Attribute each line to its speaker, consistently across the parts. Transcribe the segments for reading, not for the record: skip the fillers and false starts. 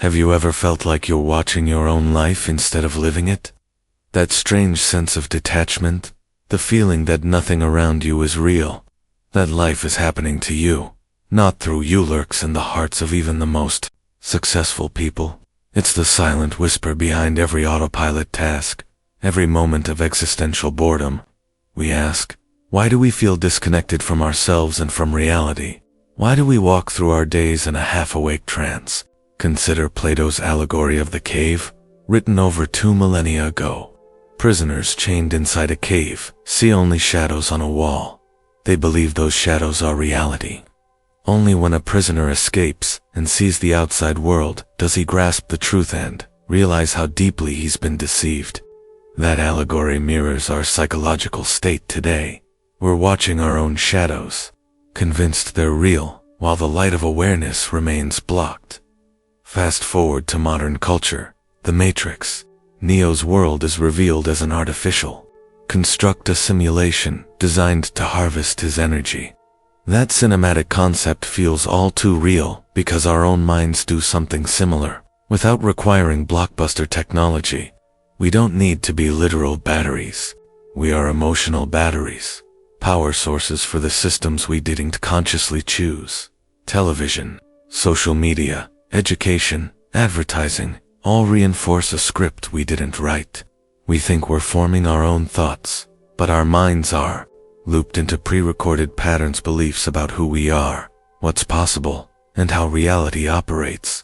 Speaker 1: Have you ever felt like you're watching your own life instead of living it? That strange sense of detachment, the feeling that nothing around you is real, that life is happening to you, not through you, lurks in the hearts of even the most successful people. It's the silent whisper behind every autopilot task, every moment of existential boredom. We ask, why do we feel disconnected from ourselves and from reality? Why do we walk through our days in a half-awake trance? Consider Plato's allegory of the cave, written over 2 millennia ago. Prisoners chained inside a cave see only shadows on a wall. They believe those shadows are reality. Only when a prisoner escapes and sees the outside world does he grasp the truth and realize how deeply he's been deceived. That allegory mirrors our psychological state today. We're watching our own shadows, convinced they're real, while the light of awareness remains blocked. Fast forward to modern culture, the Matrix. Neo's world is revealed as an artificial construct, a simulation designed to harvest his energy. That cinematic concept feels all too real because our own minds do something similar. Without requiring blockbuster technology, we don't need to be literal batteries. We are emotional batteries, power sources for the systems we didn't consciously choose. Television, social media, education, advertising, all reinforce a script we didn't write. We think we're forming our own thoughts, but our minds are looped into pre-recorded patterns, beliefs about who we are, what's possible, and how reality operates.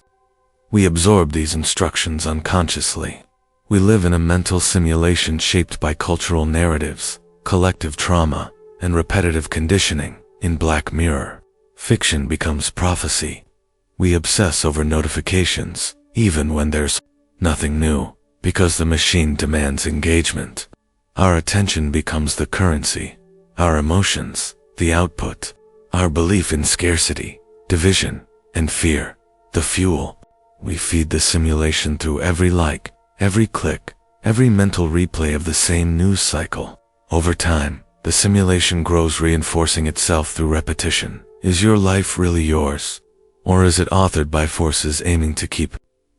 Speaker 1: We absorb these instructions unconsciously. We live in a mental simulation shaped by cultural narratives, collective trauma, and repetitive conditioning. In Black Mirror, fiction becomes prophecy. We obsess over notifications, even when there's nothing new, because the machine demands engagement. Our attention becomes the currency, our emotions, the output, our belief in scarcity, division, and fear, the fuel. We feed the simulation through every like, every click, every mental replay of the same news cycle. Over time, the simulation grows, reinforcing itself through repetition. Is your life really yours? Or is it authored by forces aiming to keep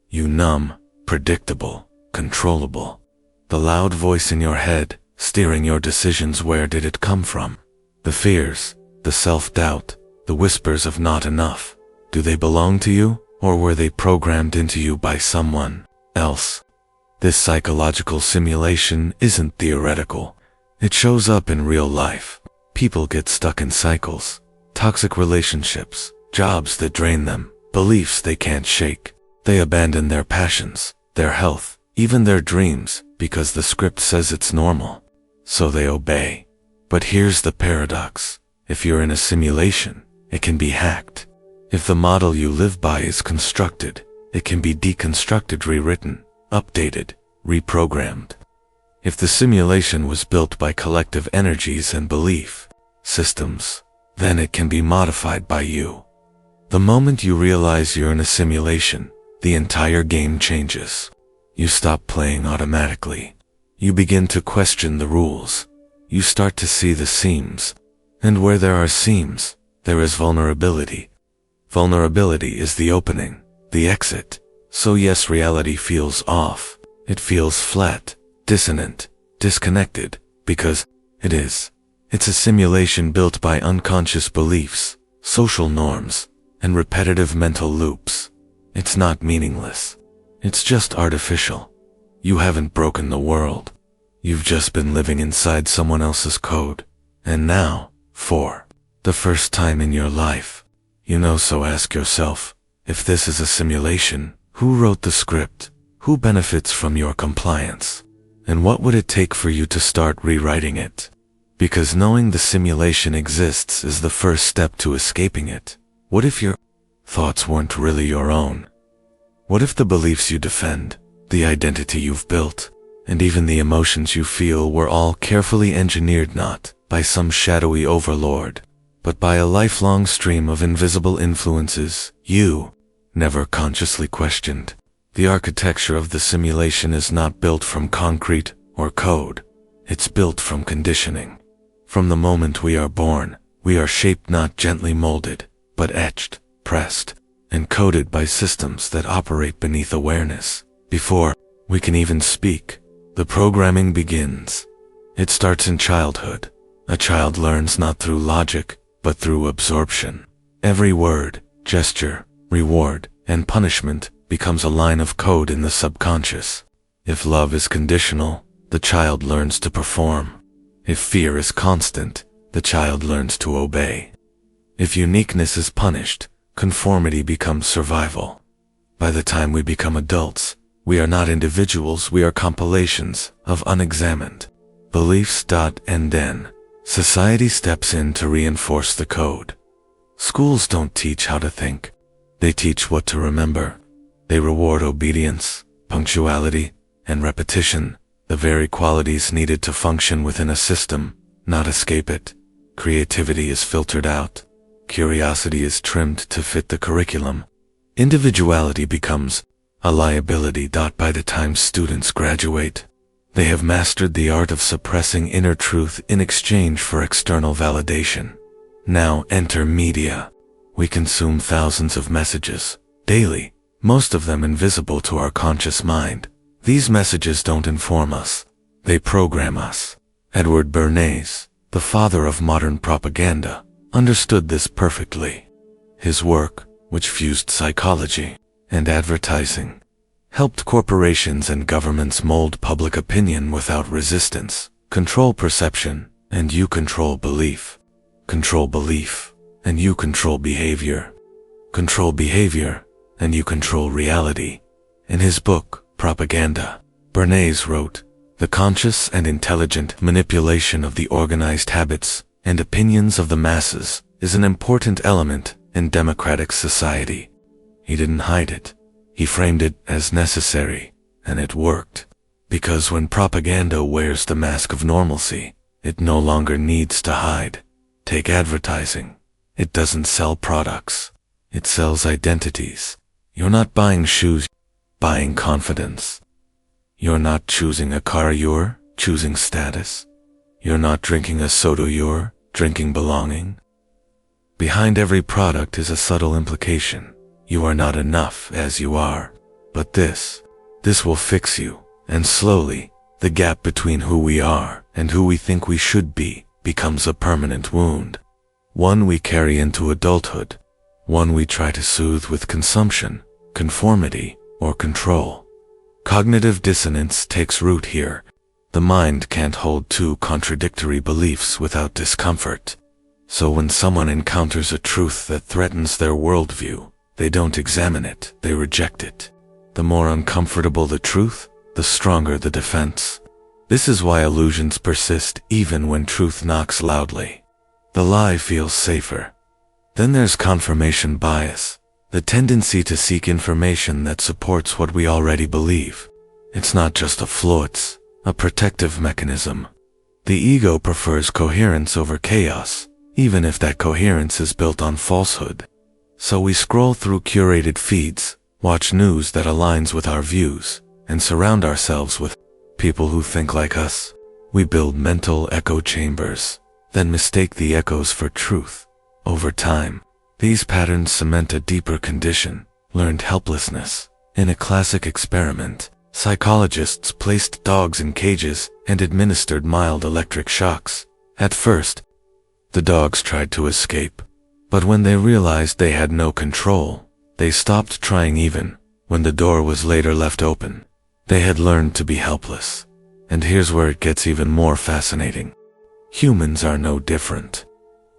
Speaker 1: you numb, predictable, controllable? The loud voice in your head, steering your decisions, where did it come from? The fears, the self-doubt, the whispers of not enough. Do they belong to you, or were they programmed into you by someone else? This psychological simulation isn't theoretical. It shows up in real life. People get stuck in cycles, toxic relationships, jobs that drain them, beliefs they can't shake. They abandon their passions, their health, even their dreams, because the script says it's normal. So they obey. But here's the paradox. If you're in a simulation, it can be hacked. If the model you live by is constructed, it can be deconstructed, rewritten, updated, reprogrammed. If the simulation was built by collective energies and belief systems, then it can be modified by you. The moment you realize you're in a simulation, the entire game changes. You stop playing automatically. You begin to question the rules. You start to see the seams. And where there are seams, there is vulnerability. Vulnerability is the opening, the exit. So yes, reality feels off. It feels flat, dissonant, disconnected, because it is. It's a simulation built by unconscious beliefs, social norms, and repetitive mental loops. It's not meaningless. It's just artificial. You haven't broken the world. You've just been living inside someone else's code. And now, for the first time in your life, so ask yourself, if this is a simulation, who wrote the script? Who benefits from your compliance? And what would it take for you to start rewriting it? Because knowing the simulation exists is the first step to escaping it. What if your thoughts weren't really your own? What if the beliefs you defend, the identity you've built, and even the emotions you feel were all carefully engineered not by some shadowy overlord, but by a lifelong stream of invisible influences you never consciously questioned? The architecture of the simulation is not built from concrete or code. It's built from conditioning. From the moment we are born, we are shaped, not gently molded, but etched, pressed, encoded by systems that operate beneath awareness. Before we can even speak, the programming begins. It starts in childhood. A child learns not through logic, but through absorption. Every word, gesture, reward, and punishment becomes a line of code in the subconscious. If love is conditional, the child learns to perform. If fear is constant, the child learns to obey. If uniqueness is punished, conformity becomes survival. By the time we become adults, we are not individuals, we are compilations of unexamined beliefs. And then, society steps in to reinforce the code. Schools don't teach how to think. They teach what to remember. They reward obedience, punctuality, and repetition, the very qualities needed to function within a system, not escape it. Creativity is filtered out. Curiosity is trimmed to fit the curriculum. Individuality becomes a liability. By the time students graduate, they have mastered the art of suppressing inner truth in exchange for external validation. Now enter media. We consume thousands of messages daily, most of them invisible to our conscious mind. These messages don't inform us, they program us. Edward Bernays, the father of modern propaganda, understood this perfectly. His work, which fused psychology and advertising, helped corporations and governments mold public opinion without resistance. Control perception, and you control belief. Control belief, and you control behavior. Control behavior, and you control reality. In his book, Propaganda, Bernays wrote, "The conscious and intelligent manipulation of the organized habits and opinions of the masses is an important element in democratic society." He didn't hide it. He framed it as necessary, and it worked. Because when propaganda wears the mask of normalcy, it no longer needs to hide. Take advertising. It doesn't sell products. It sells identities. You're not buying shoes, you're buying confidence. You're not choosing a car, you're choosing status. You're not drinking a soda, you're drinking belonging. Behind every product is a subtle implication. You are not enough as you are. But this will fix you. And slowly, the gap between who we are and who we think we should be becomes a permanent wound. One we carry into adulthood. One we try to soothe with consumption, conformity, or control. Cognitive dissonance takes root here. The mind can't hold two contradictory beliefs without discomfort. So when someone encounters a truth that threatens their worldview, they don't examine it, they reject it. The more uncomfortable the truth, the stronger the defense. This is why illusions persist even when truth knocks loudly. The lie feels safer. Then there's confirmation bias, the tendency to seek information that supports what we already believe. It's not just a flaw, it's a protective mechanism. The ego prefers coherence over chaos, even if that coherence is built on falsehood. So we scroll through curated feeds, watch news that aligns with our views, and surround ourselves with people who think like us. We build mental echo chambers, then mistake the echoes for truth. Over time, these patterns cement a deeper condition, learned helplessness. In a classic experiment, psychologists placed dogs in cages and administered mild electric shocks. At first, the dogs tried to escape. But when they realized they had no control, they stopped trying even when the door was later left open. They had learned to be helpless. And here's where it gets even more fascinating. Humans are no different.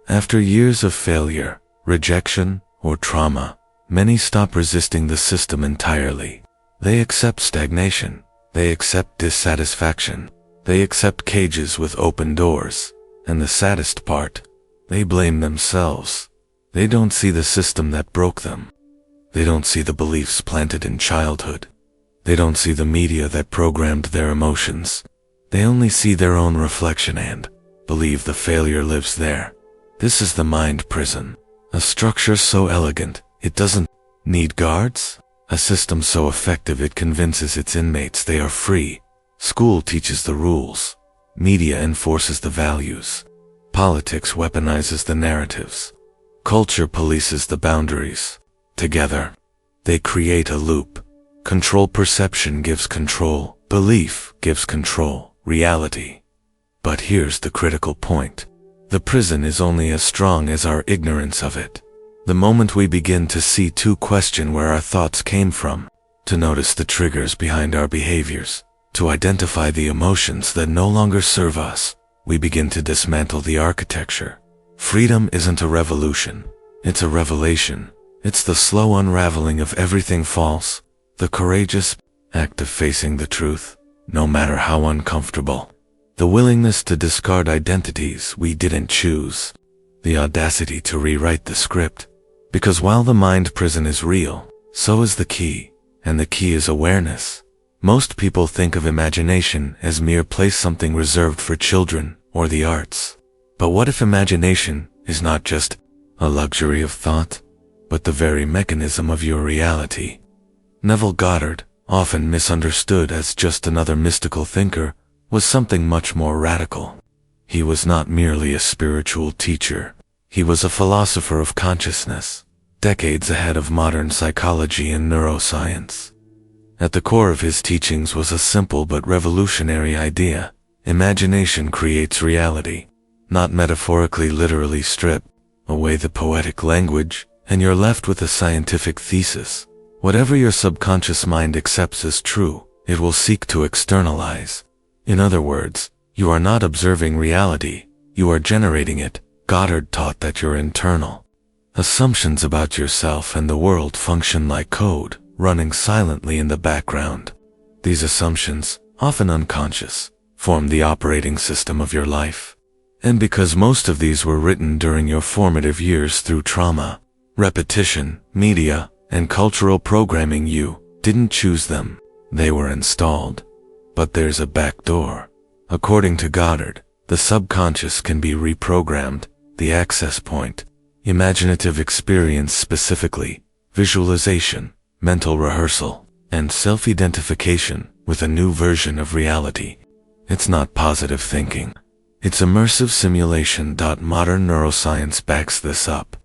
Speaker 1: After years of failure, rejection, or trauma, many stop resisting the system entirely. They accept stagnation. They accept dissatisfaction. They accept cages with open doors. And the saddest part, they blame themselves. They don't see the system that broke them. They don't see the beliefs planted in childhood. They don't see the media that programmed their emotions. They only see their own reflection and believe the failure lives there. This is the mind prison. A structure so elegant, it doesn't need guards. A system so effective it convinces its inmates they are free. School teaches the rules. Media enforces the values. Politics weaponizes the narratives. Culture polices the boundaries. together. They create a loop. Control perception gives control. Belief gives control. Reality. But here's the critical point. The prison is only as strong as our ignorance of it. The moment we begin to question where our thoughts came from, to notice the triggers behind our behaviors, to identify the emotions that no longer serve us, we begin to dismantle the architecture. Freedom isn't a revolution. It's a revelation. It's the slow unraveling of everything false, the courageous act of facing the truth, no matter how uncomfortable. The willingness to discard identities we didn't choose. The audacity to rewrite the script. Because while the mind prison is real, so is the key, and the key is awareness. Most people think of imagination as mere place, something reserved for children or the arts. But what if imagination is not just a luxury of thought, but the very mechanism of your reality? Neville Goddard, often misunderstood as just another mystical thinker, was something much more radical. He was not merely a spiritual teacher. He was a philosopher of consciousness, decades ahead of modern psychology and neuroscience. At the core of his teachings was a simple but revolutionary idea. Imagination creates reality. Not metaphorically, literally. Strip away the poetic language, and you're left with a scientific thesis. Whatever your subconscious mind accepts as true, it will seek to externalize. In other words, you are not observing reality, you are generating it. Goddard taught that your internal assumptions about yourself and the world function like code, running silently in the background. These assumptions, often unconscious, form the operating system of your life. And because most of these were written during your formative years through trauma, repetition, media, and cultural programming, you didn't choose them. They were installed. But there's a back door. According to Goddard, the subconscious can be reprogrammed. The access point, imaginative experience, specifically visualization, mental rehearsal, and self-identification with a new version of reality. It's not positive thinking. It's immersive simulation. Modern neuroscience backs this up.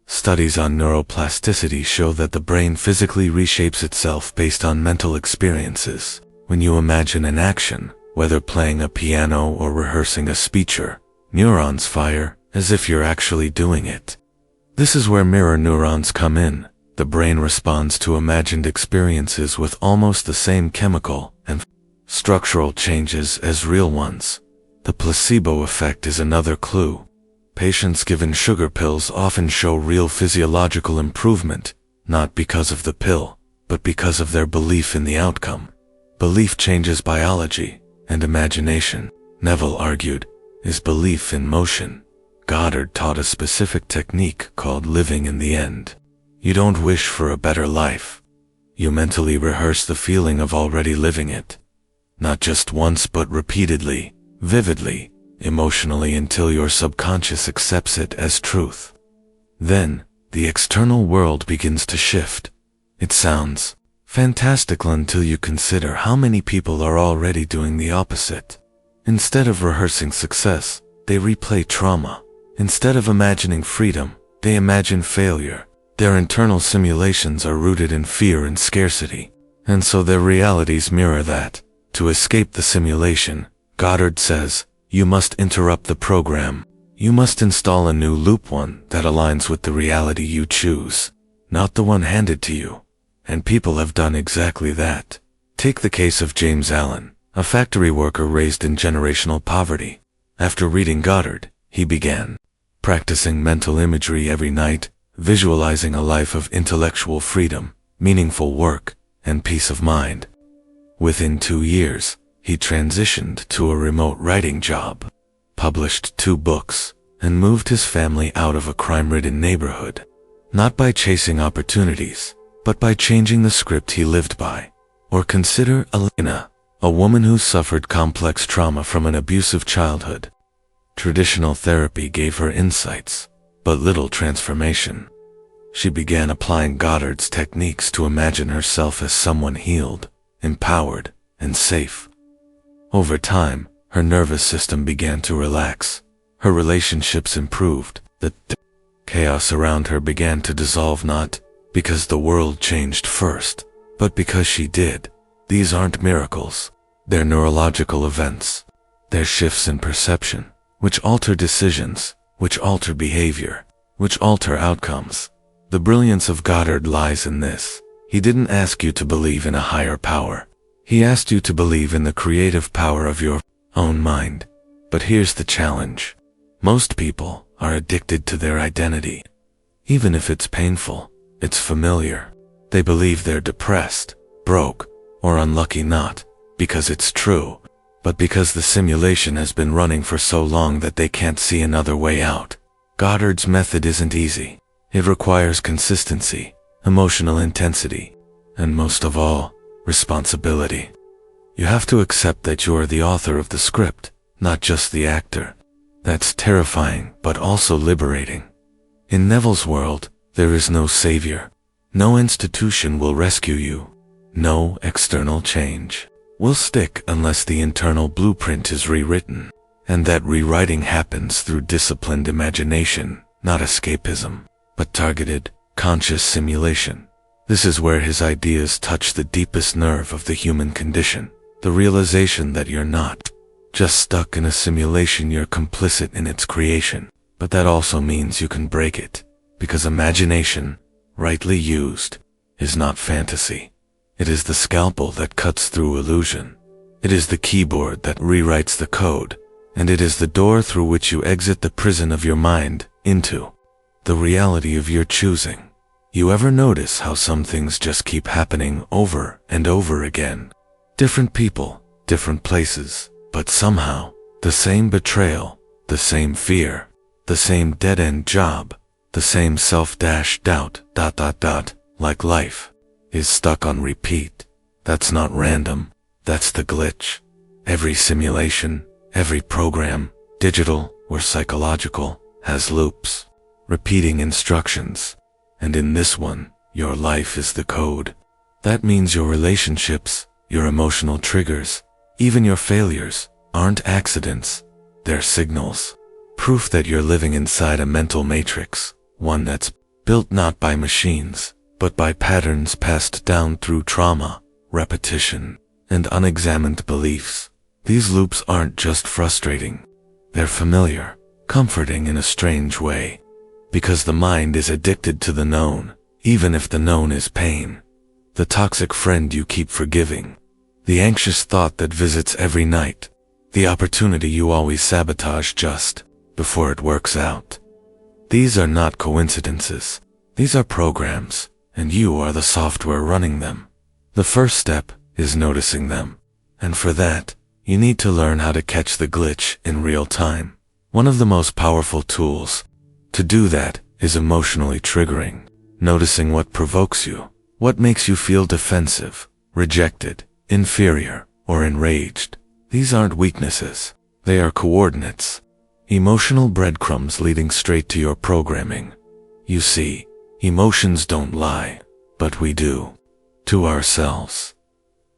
Speaker 1: Studies on neuroplasticity show that the brain physically reshapes itself based on mental experiences. When you imagine an action, whether playing a piano or rehearsing a speech, neurons fire as if you're actually doing it. This is where mirror neurons come in. The brain responds to imagined experiences with almost the same chemical and structural changes as real ones. The placebo effect is another clue. Patients given sugar pills often show real physiological improvement, not because of the pill, but because of their belief in the outcome. Belief changes biology, and imagination, Neville argued, is belief in motion. Goddard taught a specific technique called living in the end. You don't wish for a better life. You mentally rehearse the feeling of already living it. Not just once, but repeatedly, vividly, emotionally, until your subconscious accepts it as truth. Then, the external world begins to shift. It sounds fantastical until you consider how many people are already doing the opposite. Instead of rehearsing success, they replay trauma. Instead of imagining freedom, they imagine failure. Their internal simulations are rooted in fear and scarcity, and so their realities mirror that. To escape the simulation, Goddard says, you must interrupt the program. You must install a new loop, one that aligns with the reality you choose, not the one handed to you. And people have done exactly that. Take the case of James Allen, a factory worker raised in generational poverty. After reading Goddard, he began practicing mental imagery every night, visualizing a life of intellectual freedom, meaningful work, and peace of mind. Within 2 years, he transitioned to a remote writing job, published 2 books, and moved his family out of a crime-ridden neighborhood. Not by chasing opportunities, but by changing the script he lived by. Or consider Elena, a woman who suffered complex trauma from an abusive childhood. Traditional therapy gave her insights, but little transformation. She began applying Goddard's techniques to imagine herself as someone healed, empowered, and safe. Over time, her nervous system began to relax. Her relationships improved. The chaos around her began to dissolve, not because the world changed first, but because she did. These aren't miracles. They're neurological events. They're shifts in perception, which alter decisions, which alter behavior, which alter outcomes. The brilliance of Goddard lies in this. He didn't ask you to believe in a higher power. He asked you to believe in the creative power of your own mind. But here's the challenge. Most people are addicted to their identity. Even if it's painful, it's familiar. They believe they're depressed, broke, or unlucky, not because it's true, but because the simulation has been running for so long that they can't see another way out. Goddard's method isn't easy. It requires consistency, emotional intensity, and most of all, responsibility. You have to accept that you're the author of the script, not just the actor. That's terrifying, but also liberating. In Neville's world, there is no savior. No institution will rescue you. No external change will stick unless the internal blueprint is rewritten. And that rewriting happens through disciplined imagination, not escapism, but targeted, conscious simulation. This is where his ideas touch the deepest nerve of the human condition. The realization that you're not just stuck in a simulation, you're complicit in its creation. But that also means you can break it, because imagination, rightly used, is not fantasy. It is the scalpel that cuts through illusion. It is the keyboard that rewrites the code, and it is the door through which you exit the prison of your mind into the reality of your choosing. You ever notice how some things just keep happening over and over again? Different people, different places, but somehow, the same betrayal, the same fear, the same dead-end job, the same self-doubt, ... like life, is stuck on repeat. That's not random, that's the glitch. Every simulation, every program, digital or psychological, has loops, repeating instructions. And in this one, your life is the code. That means your relationships, your emotional triggers, even your failures, aren't accidents. They're signals. Proof that you're living inside a mental matrix, one that's built not by machines, but by patterns passed down through trauma, repetition, and unexamined beliefs. These loops aren't just frustrating. They're familiar, comforting in a strange way. Because the mind is addicted to the known, even if the known is pain. The toxic friend you keep forgiving. The anxious thought that visits every night. The opportunity you always sabotage just before it works out. These are not coincidences. These are programs, and you are the software running them. The first step is noticing them. And for that, you need to learn how to catch the glitch in real time. One of the most powerful tools to do that is emotionally triggering. Noticing what provokes you, what makes you feel defensive, rejected, inferior, or enraged. These aren't weaknesses. They are coordinates. Emotional breadcrumbs leading straight to your programming. You see, emotions don't lie, but we do. To ourselves.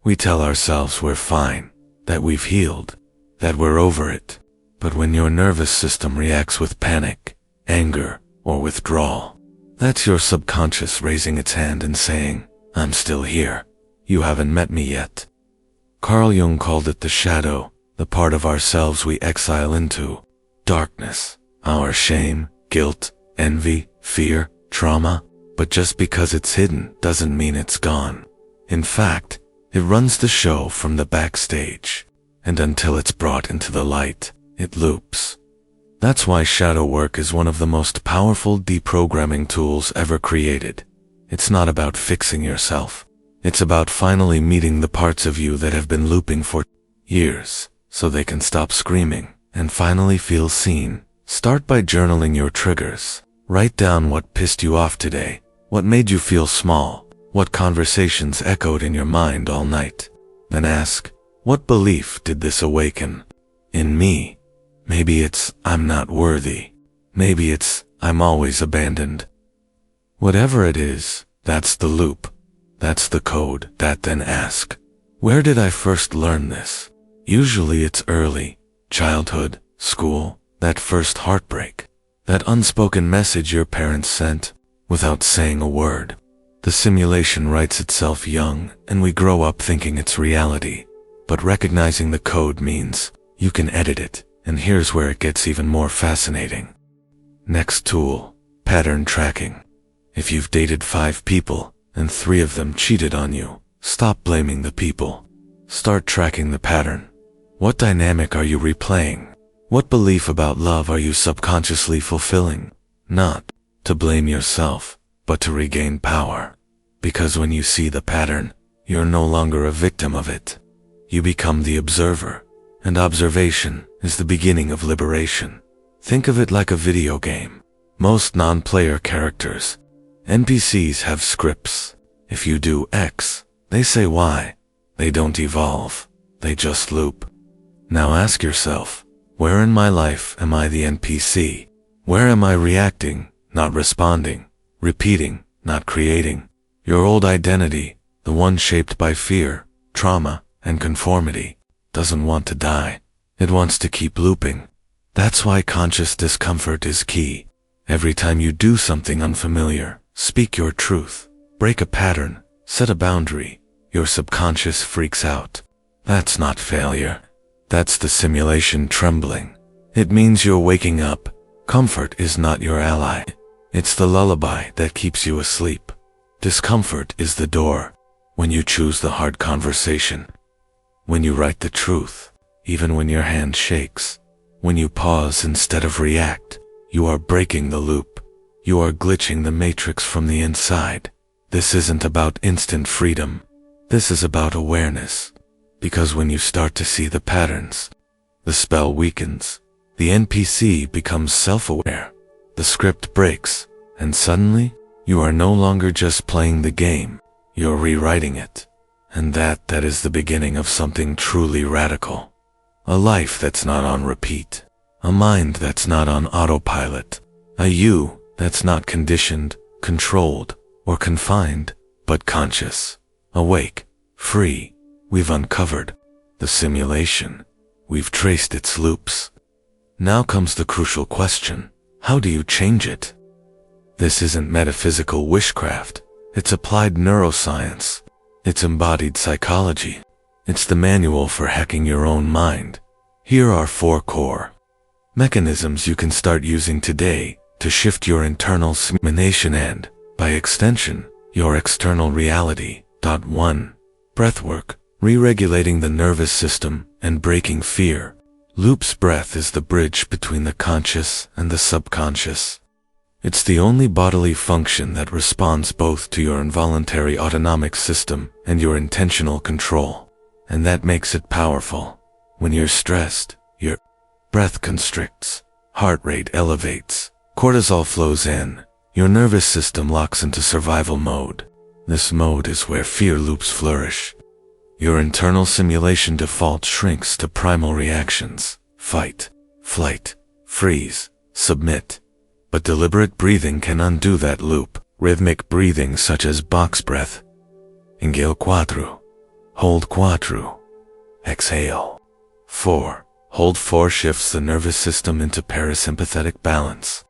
Speaker 1: We tell ourselves we're fine, that we've healed, that we're over it. But when your nervous system reacts with panic, anger, or withdrawal, that's your subconscious raising its hand and saying, I'm still here. You haven't met me yet. Carl Jung called it the shadow, the part of ourselves we exile into darkness, our shame, guilt, envy, fear, trauma. But just because it's hidden doesn't mean it's gone. In fact, it runs the show from the backstage, and until it's brought into the light, it loops. That's why shadow work is one of the most powerful deprogramming tools ever created. It's not about fixing yourself. It's about finally meeting the parts of you that have been looping for years, so they can stop screaming and finally feel seen. Start by journaling your triggers. Write down what pissed you off today, what made you feel small, what conversations echoed in your mind all night. Then ask, what belief did this awaken in me? Maybe it's, I'm not worthy. Maybe it's, I'm always abandoned. Whatever it is, that's the loop. That's the code. That then ask, where did I first learn this? Usually it's early, childhood, school, that first heartbreak, that unspoken message your parents sent without saying a word. The simulation writes itself young, and we grow up thinking it's reality. But recognizing the code means you can edit it, and here's where it gets even more fascinating. Next tool, pattern tracking. If you've dated 5 people, and 3 of them cheated on you, stop blaming the people. Start tracking the pattern. What dynamic are you replaying? What belief about love are you subconsciously fulfilling? Not to blame yourself, but to regain power. Because when you see the pattern, you're no longer a victim of it. You become the observer, and observation is the beginning of liberation. Think of it like a video game. Most non-player characters, NPCs, have scripts. If you do X, they say Y. They don't evolve, they just loop. Now ask yourself, where in my life am I the NPC? Where am I reacting, not responding, repeating, not creating? Your old identity, the one shaped by fear, trauma, and conformity, doesn't want to die. It wants to keep looping. That's why conscious discomfort is key. Every time you do something unfamiliar, speak your truth, break a pattern, set a boundary, your subconscious freaks out. That's not failure. That's the simulation trembling. It means you're waking up. Comfort is not your ally. It's the lullaby that keeps you asleep. Discomfort is the door. When you choose the hard conversation, when you write the truth, even when your hand shakes, when you pause instead of react, you are breaking the loop. You are glitching the matrix from the inside. This isn't about instant freedom. This is about awareness. Because when you start to see the patterns, the spell weakens. The NPC becomes self-aware. The script breaks, and suddenly, you are no longer just playing the game. You're rewriting it. And that is the beginning of something truly radical. A life that's not on repeat. A mind that's not on autopilot. A you that's not conditioned, controlled, or confined, but conscious, awake, free. We've uncovered the simulation. We've traced its loops. Now comes the crucial question. How do you change it? This isn't metaphysical witchcraft. It's applied neuroscience. It's embodied psychology. It's the manual for hacking your own mind. Here are 4 core mechanisms you can start using today to shift your internal simulation and, by extension, your external reality. 1. Breathwork, re-regulating the nervous system and breaking fear. Loop's breath is the bridge between the conscious and the subconscious. It's the only bodily function that responds both to your involuntary autonomic system and your intentional control. And that makes it powerful. When you're stressed, your breath constricts, heart rate elevates, cortisol flows in, your nervous system locks into survival mode. This mode is where fear loops flourish. Your internal simulation default shrinks to primal reactions: fight, flight, freeze, submit. But deliberate breathing can undo that loop. Rhythmic breathing such as box breath. Inhale 4. Hold 4. Exhale 4. Hold 4 shifts the nervous system into parasympathetic balance.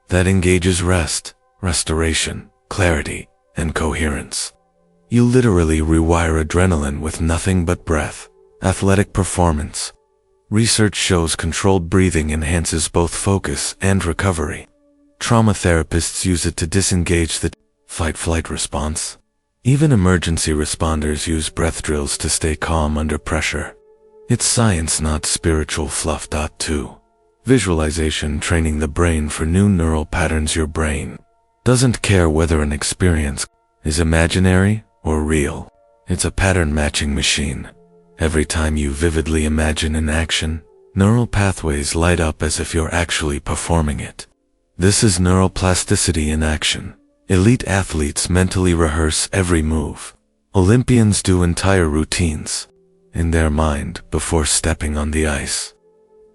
Speaker 1: That engages rest, restoration, clarity, and coherence. You literally rewire adrenaline with nothing but breath. Athletic performance. Research shows controlled breathing enhances both focus and recovery. Trauma therapists use it to disengage the fight-flight response. Even emergency responders use breath drills to stay calm under pressure. It's science, not spiritual fluff. 2. Visualization, training the brain for new neural patterns. Your brain doesn't care whether an experience is imaginary or real. It's a pattern-matching machine. Every time you vividly imagine an action, neural pathways light up as if you're actually performing it. This is neuroplasticity in action. Elite athletes mentally rehearse every move. Olympians do entire routines in their mind before stepping on the ice.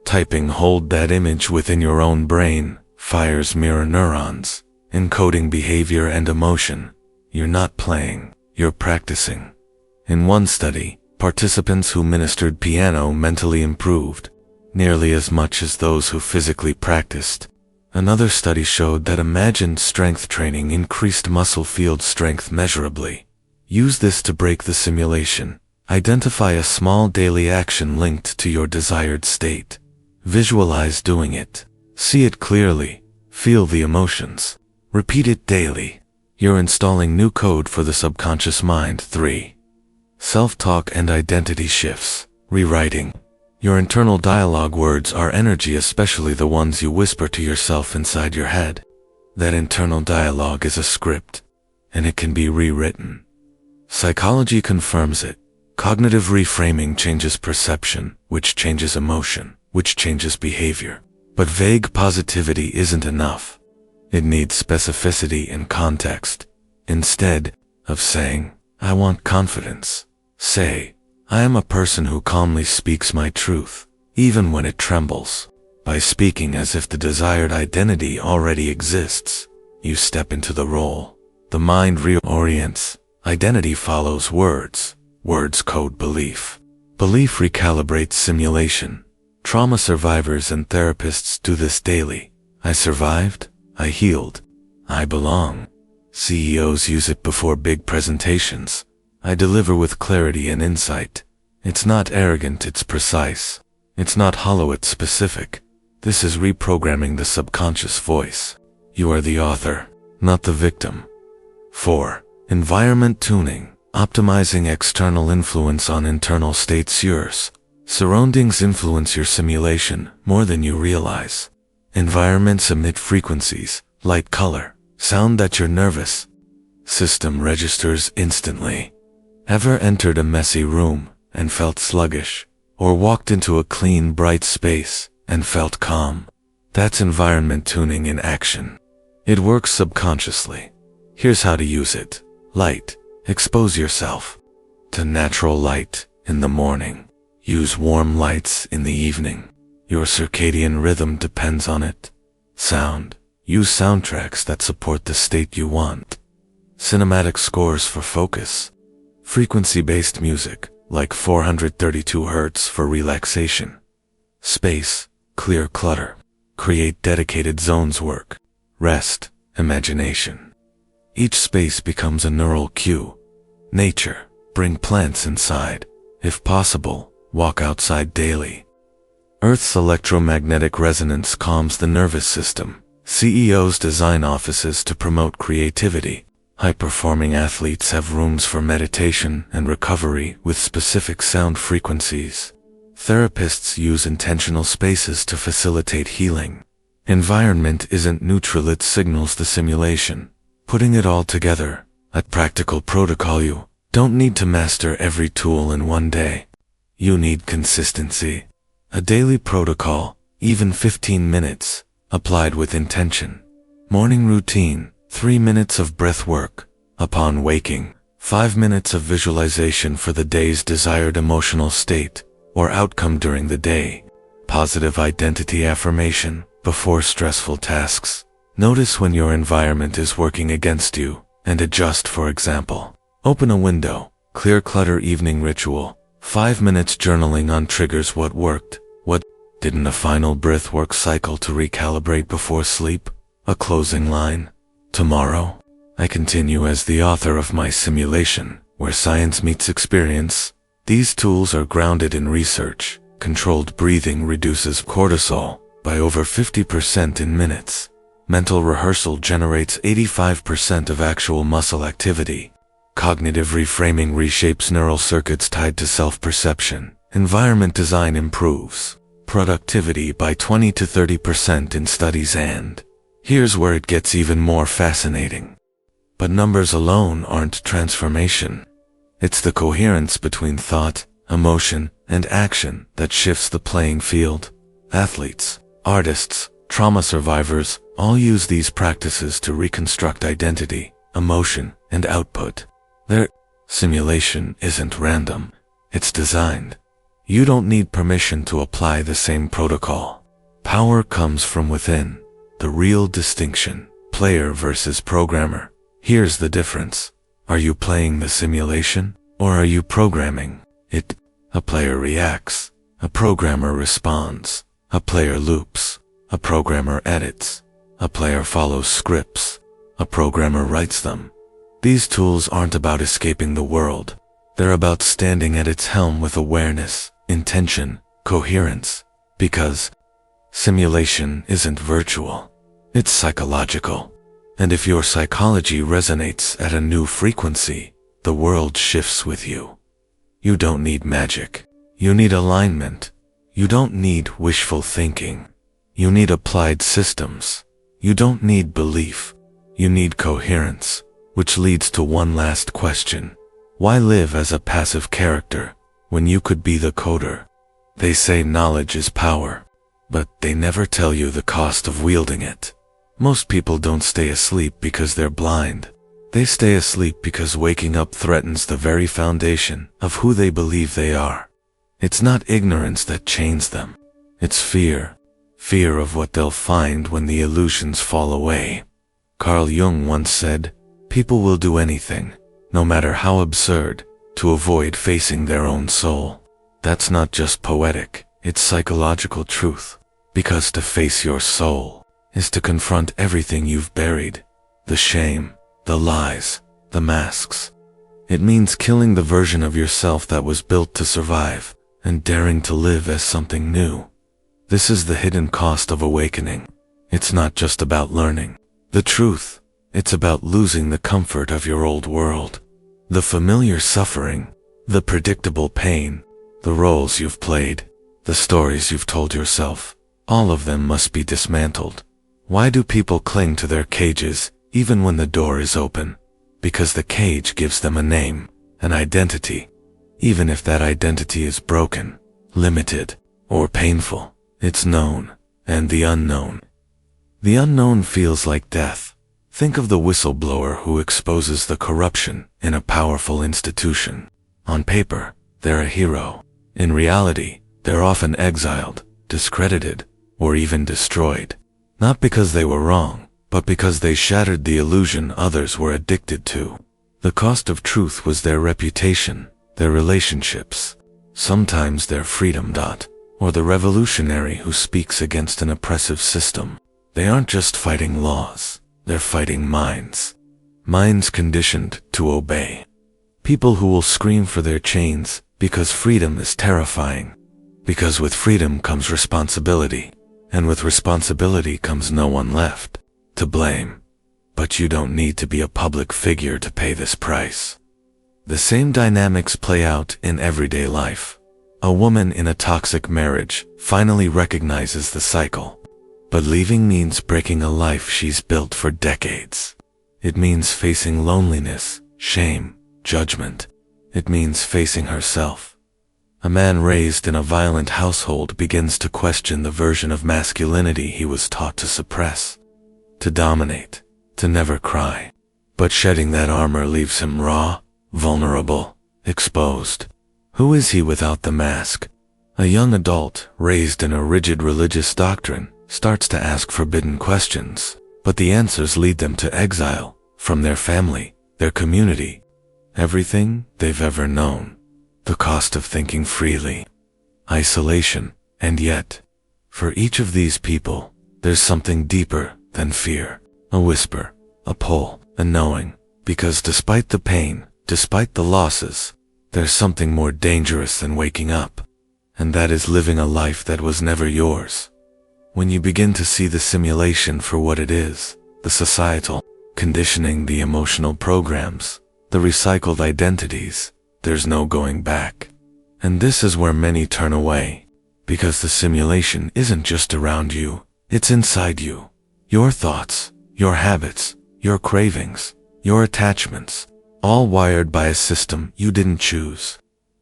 Speaker 1: Typing "hold that image" within your own brain fires mirror neurons, encoding behavior and emotion. You're not playing, you're practicing. In one study, participants who ministered piano mentally improved nearly as much as those who physically practiced. Another study showed that imagined strength training increased muscle field strength measurably. Use this to break the simulation. Identify a small daily action linked to your desired state. Visualize doing it. See it clearly. Feel the emotions. Repeat it daily. You're installing new code for the subconscious mind. 3. Self-talk and identity shifts. Rewriting. Your internal dialogue words are energy, especially the ones you whisper to yourself inside your head. That internal dialogue is a script, and it can be rewritten. Psychology confirms it. Cognitive reframing changes perception, which changes emotion, which changes behavior. But vague positivity isn't enough. It needs specificity and context. Instead of saying, "I want confidence," say, "I am a person who calmly speaks my truth, even when it trembles." By speaking as if the desired identity already exists, you step into the role. The mind reorients. Identity follows words. Words code belief. Belief recalibrates simulation. Trauma survivors and therapists do this daily. I survived. I healed. I belong. CEOs use it before big presentations. I deliver with clarity and insight. It's not arrogant, it's precise. It's not hollow, it's specific. This is reprogramming the subconscious voice. You are the author, not the victim. 4. Environment tuning. Optimizing external influence on internal states. Yours. Surroundings influence your simulation more than you realize. Environments emit frequencies, light, color, sound that your nervous system registers instantly. Ever entered a messy room and felt sluggish, or walked into a clean, bright space and felt calm? That's environment tuning in action. It works subconsciously. Here's how to use it. Light. Expose yourself to natural light in the morning. Use warm lights in the evening. Your circadian rhythm depends on it. Sound. Use soundtracks that support the state you want. Cinematic scores for focus. Frequency-based music, like 432 Hz for relaxation. Space. Clear clutter. Create dedicated zones. Work. Rest. Imagination. Each space becomes a neural cue. Nature. Bring plants inside. If possible, walk outside daily. Earth's electromagnetic resonance calms the nervous system. CEOs design offices to promote creativity. High-performing athletes have rooms for meditation and recovery with specific sound frequencies. Therapists use intentional spaces to facilitate healing. Environment isn't neutral, it signals the simulation. Putting it all together, a practical protocol. You don't need to master every tool in one day. You need consistency. A daily protocol, even 15 minutes, applied with intention. Morning routine, 3 minutes of breath work. Upon waking, 5 minutes of visualization for the day's desired emotional state or outcome during the day. Positive identity affirmation before stressful tasks. Notice when your environment is working against you and adjust. For example, open a window, clear clutter. Evening ritual, 5 minutes journaling on triggers. What worked? What didn't? A final breath work cycle to recalibrate before sleep. A closing line. Tomorrow, I continue as the author of my simulation, where science meets experience. These tools are grounded in research. Controlled breathing reduces cortisol by over 50% in minutes. Mental rehearsal generates 85% of actual muscle activity. Cognitive reframing reshapes neural circuits tied to self-perception. Environment design improves productivity by 20 to 30% in studies. And here's where it gets even more fascinating. But numbers alone aren't transformation. It's the coherence between thought, emotion, and action that shifts the playing field. Athletes, artists, trauma survivors all use these practices to reconstruct identity, emotion, and output. Their simulation isn't random. It's designed. You don't need permission to apply the same protocol. Power comes from within. The real distinction, player versus programmer. Here's the difference. Are you playing the simulation, or are you programming it? A player reacts. A programmer responds. A player loops. A programmer edits. A player follows scripts. A programmer writes them. These tools aren't about escaping the world. They're about standing at its helm with awareness, intention, coherence. Because simulation isn't virtual. It's psychological. And if your psychology resonates at a new frequency, the world shifts with you. You don't need magic. You need alignment. You don't need wishful thinking. You need applied systems. You don't need belief. You need coherence, which leads to one last question. Why live as a passive character when you could be the coder? They say knowledge is power, but they never tell you the cost of wielding it. Most people don't stay asleep because they're blind. They stay asleep because waking up threatens the very foundation of who they believe they are. It's not ignorance that chains them. It's fear. Fear of what they'll find when the illusions fall away. Carl Jung once said, "People will do anything, no matter how absurd, to avoid facing their own soul." That's not just poetic, it's psychological truth. Because to face your soul is to confront everything you've buried. The shame, the lies, the masks. It means killing the version of yourself that was built to survive and daring to live as something new. This is the hidden cost of awakening. It's not just about learning the truth. It's about losing the comfort of your old world. The familiar suffering, the predictable pain, the roles you've played, the stories you've told yourself, all of them must be dismantled. Why do people cling to their cages even when the door is open? Because the cage gives them a name, an identity. Even if that identity is broken, limited, or painful, it's known, and the unknown. The unknown feels like death. Think of the whistleblower who exposes the corruption in a powerful institution. On paper, they're a hero. In reality, they're often exiled, discredited, or even destroyed. Not because they were wrong, but because they shattered the illusion others were addicted to. The cost of truth was their reputation, their relationships, sometimes their freedom. Or the revolutionary who speaks against an oppressive system. They aren't just fighting laws, they're fighting minds. Minds conditioned to obey. People who will scream for their chains because freedom is terrifying. Because with freedom comes responsibility, and with responsibility comes no one left to blame. But you don't need to be a public figure to pay this price. The same dynamics play out in everyday life. A woman in a toxic marriage finally recognizes the cycle. But leaving means breaking a life she's built for decades. It means facing loneliness, shame, judgment. It means facing herself. A man raised in a violent household begins to question the version of masculinity he was taught to suppress, to dominate, to never cry. But shedding that armor leaves him raw, vulnerable, exposed. Who is he without the mask? A young adult, raised in a rigid religious doctrine, starts to ask forbidden questions, but the answers lead them to exile, from their family, their community, everything they've ever known. The cost of thinking freely. Isolation. And yet, for each of these people, there's something deeper than fear. A whisper, a pull, a knowing. Because despite the pain, despite the losses, there's something more dangerous than waking up. And that is living a life that was never yours. When you begin to see the simulation for what it is, the societal conditioning, the emotional programs, the recycled identities, there's no going back. And this is where many turn away, because the simulation isn't just around you, it's inside you. Your thoughts, your habits, your cravings, your attachments, all wired by a system you didn't choose.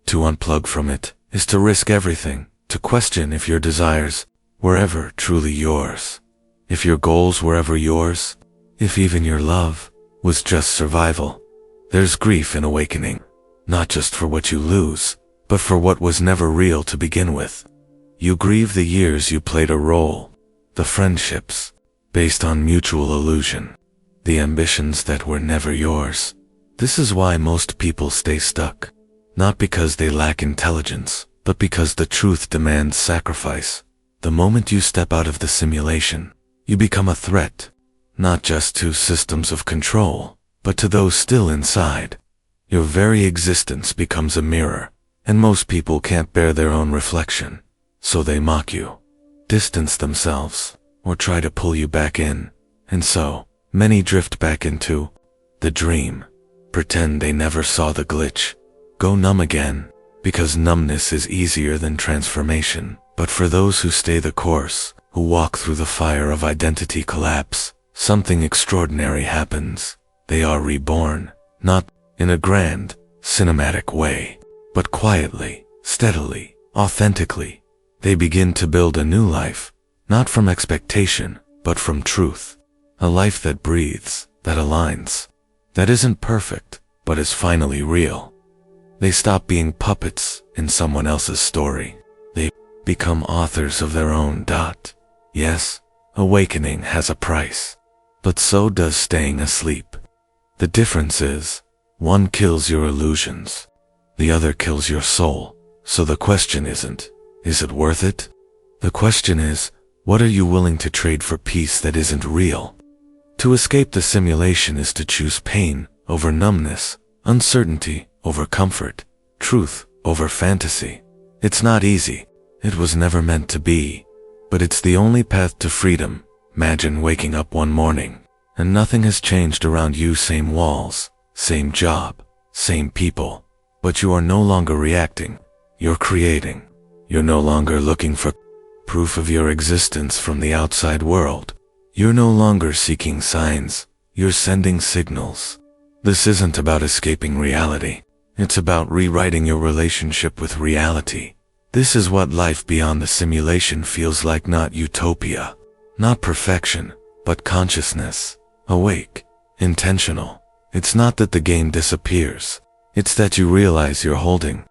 Speaker 1: To unplug from it is to risk everything, to question if your desires were ever truly yours, if your goals were ever yours, if even your love was just survival. There's grief in awakening. Not just for what you lose, but for what was never real to begin with. You grieve the years you played a role, the friendships based on mutual illusion, the ambitions that were never yours. This is why most people stay stuck, not because they lack intelligence, but because the truth demands sacrifice. The moment you step out of the simulation, You become a threat, not just to systems of control, but to those still inside. Your very existence becomes a mirror, and most people can't bear their own reflection, so they mock you, distance themselves, or try to pull you back in, and so, many drift back into the dream, pretend they never saw the glitch, go numb again, because numbness is easier than transformation. But for those who stay the course, who walk through the fire of identity collapse, something extraordinary happens. They are reborn, not in a grand, cinematic way, but quietly, steadily, authentically. They begin to build a new life, not from expectation, but from truth. A life that breathes, that aligns, that isn't perfect, but is finally real. They stop being puppets in someone else's story. They become authors of their own. Yes, awakening has a price, but so does staying asleep. The difference is, one kills your illusions, the other kills your soul. So the question isn't, is it worth it? The question is, what are you willing to trade for peace that isn't real? To escape the simulation is to choose pain over numbness, uncertainty over comfort, truth over fantasy. It's not easy. It was never meant to be. But it's the only path to freedom. Imagine waking up one morning, and nothing has changed around you. Same walls, same job, same people. But you are no longer reacting. You're creating. You're no longer looking for proof of your existence from the outside world. You're no longer seeking signs. You're sending signals. This isn't about escaping reality. It's about rewriting your relationship with reality. This is what life beyond the simulation feels like. Not utopia, not perfection, but consciousness, awake, intentional. It's not that the game disappears. It's that you realize you're holding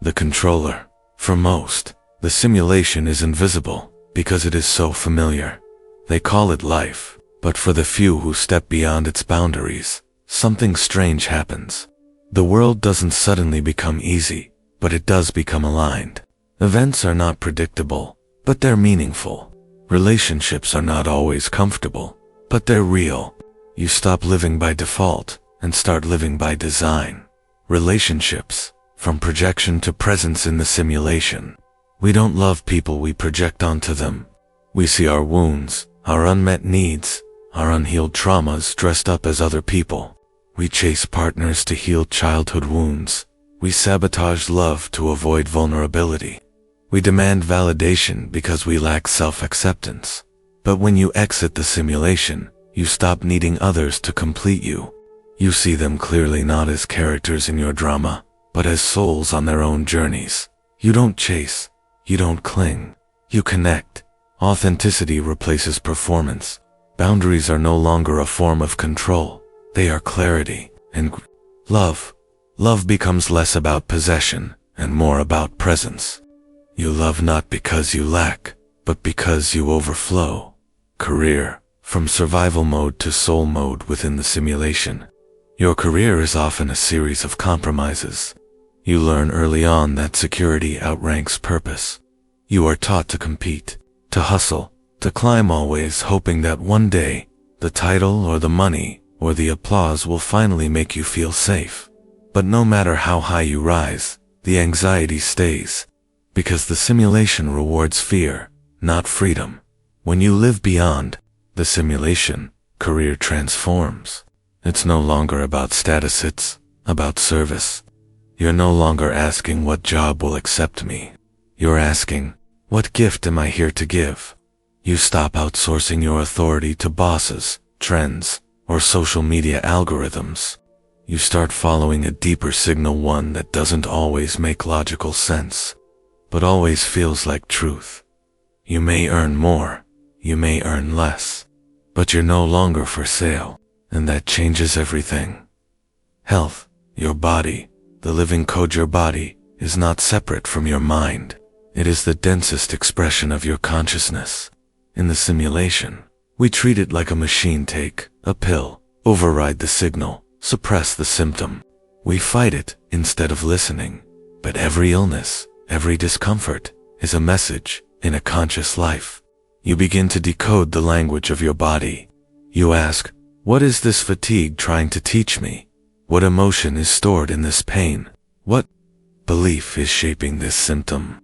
Speaker 1: the controller. For most, the simulation is invisible because it is so familiar. They call it life, but for the few who step beyond its boundaries, something strange happens. The world doesn't suddenly become easy, but it does become aligned. Events are not predictable, but they're meaningful. Relationships are not always comfortable, but they're real. You stop living by default and start living by design. Relationships, from projection to presence in the simulation. We don't love people, we project onto them. We see our wounds, our unmet needs, our unhealed traumas dressed up as other people. We chase partners to heal childhood wounds. We sabotage love to avoid vulnerability. We demand validation because we lack self-acceptance. But when you exit the simulation, you stop needing others to complete you. You see them clearly, not as characters in your drama, but as souls on their own journeys. You don't chase. You don't cling. You connect. Authenticity replaces performance. Boundaries are no longer a form of control. They are clarity and love. Love becomes less about possession and more about presence. You love not because you lack, but because you overflow. Career, from survival mode to soul mode within the simulation. Your career is often a series of compromises. You learn early on that security outranks purpose. You are taught to compete, to hustle, to climb, always hoping that one day, the title or the money or the applause will finally make you feel safe. But no matter how high you rise, the anxiety stays, because the simulation rewards fear, not freedom. When you live beyond the simulation, career transforms. It's no longer about status, it's about service. You're no longer asking what job will accept me. You're asking, what gift am I here to give? You stop outsourcing your authority to bosses, trends, or social media algorithms. You start following a deeper signal, one that doesn't always make logical sense, but always feels like truth. You may earn more, you may earn less, but you're no longer for sale, and that changes everything. Health, your body, the living code. Your body is not separate from your mind. It is the densest expression of your consciousness. In the simulation, we treat it like a machine. Take a pill, override the signal, suppress the symptom. We fight it instead of listening. But every illness, every discomfort, is a message in a conscious life. You begin to decode the language of your body. You ask, what is this fatigue trying to teach me? What emotion is stored in this pain? What belief is shaping this symptom?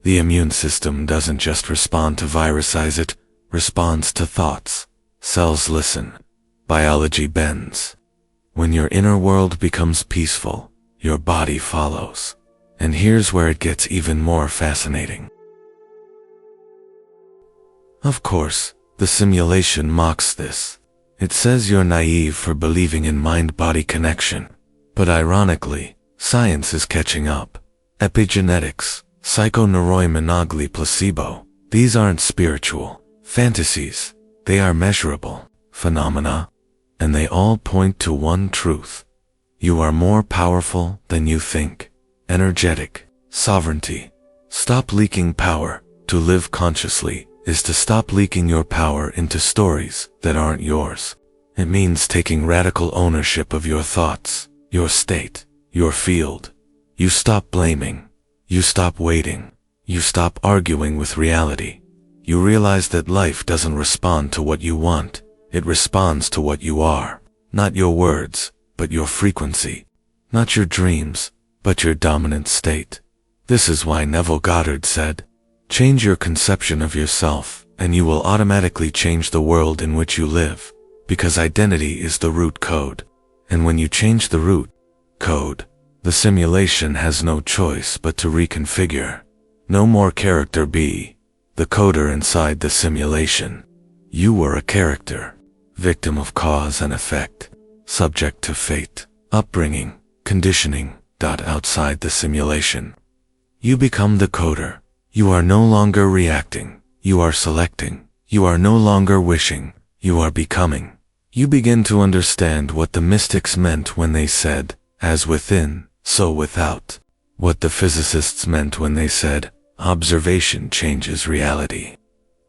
Speaker 1: The immune system doesn't just respond to viruses, it responds to thoughts. Cells listen. Biology bends. When your inner world becomes peaceful, your body follows. And here's where it gets even more fascinating. Of course, the simulation mocks this. It says you're naive for believing in mind-body connection. But ironically, science is catching up. Epigenetics, psychoneuroimmunology, placebo. These aren't spiritual fantasies. They are measurable phenomena. And they all point to one truth. You are more powerful than you think. Energetic. Sovereignty. Stop leaking power. To live consciously is to stop leaking your power into stories that aren't yours. It means taking radical ownership of your thoughts, your state, your field. You stop blaming. You stop waiting. You stop arguing with reality. You realize that life doesn't respond to what you want. It responds to what you are. Not your words, but your frequency. Not your dreams, but your dominant state. This is why Neville Goddard said, change your conception of yourself, and you will automatically change the world in which you live, because identity is the root code. And when you change the root code, the simulation has no choice but to reconfigure. No more character B, the coder inside the simulation. You were a character, victim of cause and effect, subject to fate, upbringing, conditioning, outside the simulation. You become the coder. You are no longer reacting. You are selecting. You are no longer wishing. You are becoming. You begin to understand what the mystics meant when they said, as within, so without. What the physicists meant when they said, observation changes reality.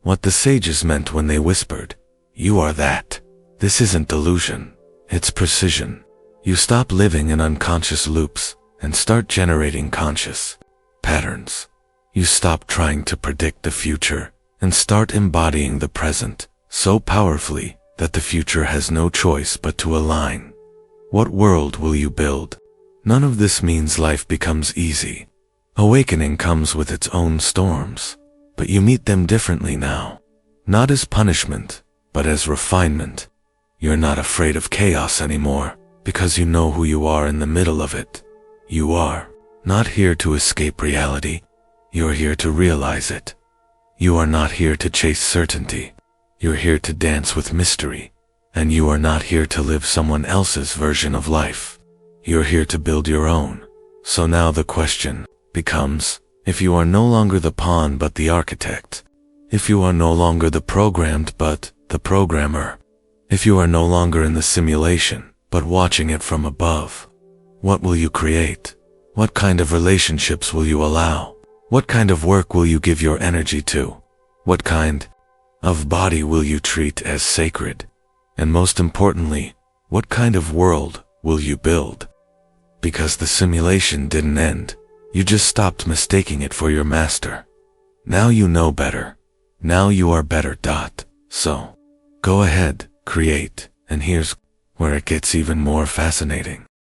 Speaker 1: What the sages meant when they whispered, you are that. This isn't delusion. It's precision. You stop living in unconscious loops and start generating conscious patterns. You stop trying to predict the future and start embodying the present so powerfully that the future has no choice but to align. What world will you build? None of this means life becomes easy. Awakening comes with its own storms, but you meet them differently now. Not as punishment, but as refinement. You're not afraid of chaos anymore because you know who you are in the middle of it. You are not here to escape reality. You're here to realize it. You are not here to chase certainty. You're here to dance with mystery. And you are not here to live someone else's version of life. You're here to build your own. So now the question becomes, if you are no longer the pawn but the architect, if you are no longer the programmed but the programmer, if you are no longer in the simulation but watching it from above, what will you create? What kind of relationships will you allow? What kind of work will you give your energy to? What kind of body will you treat as sacred? And most importantly, what kind of world will you build? Because the simulation didn't end. You just stopped mistaking it for your master. Now you know better. Now you are better. So, go ahead, create, and here's where it gets even more fascinating.